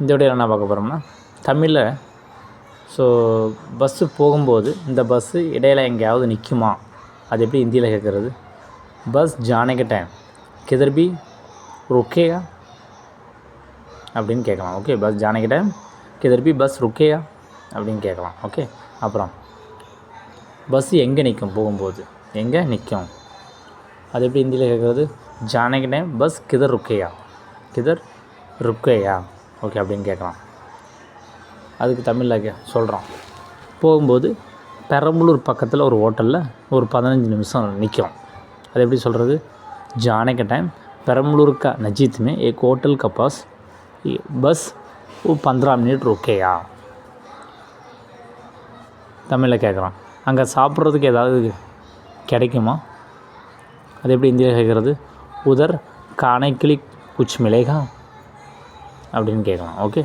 இந்த வீடியோவில் என்ன பார்க்க போகிறோம்னா தமிழில். ஸோ பஸ்ஸு போகும்போது இந்த பஸ்ஸு இடையில் எங்கேயாவது நிற்குமா, அது எப்படி ஹிந்தியில் கேட்குறது? பஸ் ஜானே கே டைம் கிதர் பி ருக்கேயா அப்படின்னு கேட்கலாம். ஓகே, பஸ் ஜானே கே டைம் கிதர் பி பஸ் ருக்கேயா அப்படின்னு கேட்கலாம். ஓகே, அப்புறம் பஸ்ஸு எங்கே நிற்கும், போகும்போது எங்கே நிற்கும், அது எப்படி ஹிந்தியில் கேட்குறது? ஜானே கே டைம் பஸ் கிதர் ருக்கேயா, கிதர் ருக்கேயா, ஓகே அப்படின்னு கேட்கலாம். அதுக்கு தமிழில் சொல்கிறோம். போகும்போது பெரம்பலூர் பக்கத்தில் ஒரு ஹோட்டலில் ஒரு 15 நிமிஷம் நிற்கும். அது எப்படி சொல்கிறது? जाने के टाइम பெரம்பலூர் का नज़दीक में एक होटल का पास बस वो 15 मिनट रुकेगा. தமிழில் கேட்குறான். அங்கே சாப்பிட்றதுக்கு ஏதாவது கிடைக்குமா, அது எப்படி ஹிந்தியில் கேட்குறது? உதர் கானை கிளிக் குச் மிலேகா அப்படின்னு கேட்கலாம். ஓகே.